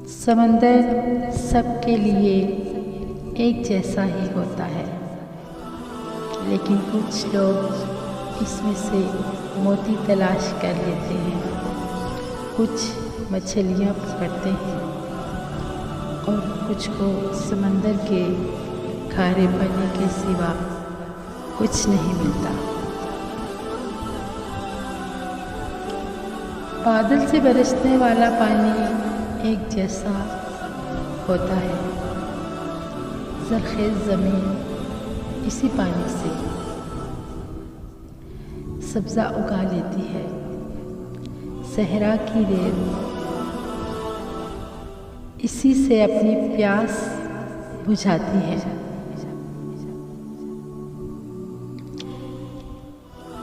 समंदर सबके लिए एक जैसा ही होता है, लेकिन कुछ लोग इसमें से मोती तलाश कर लेते हैं, कुछ मछलियाँ पकड़ते हैं और कुछ को समंदर के खारे पानी के सिवा कुछ नहीं मिलता। बादल से बरसने वाला पानी एक जैसा होता है। ज़रख़ेज़ ज़मीन इसी पानी से सब्ज़ा उगा लेती है। सहरा की रेत इसी से अपनी प्यास बुझाती है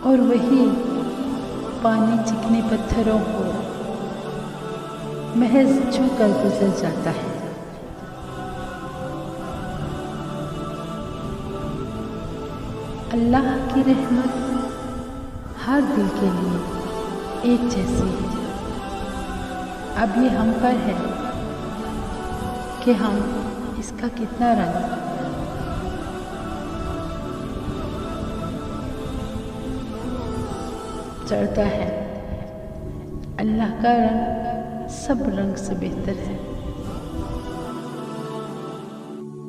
और वही पानी चिकने पत्थरों को महज छू कर गुजर जाता है। अल्लाह की रहमत हर दिल के लिए एक जैसी है। अब ये हम पर है कि हम इसका कितना रंग चढ़ता है। अल्लाह का रंग सब रंग से बेहतर है।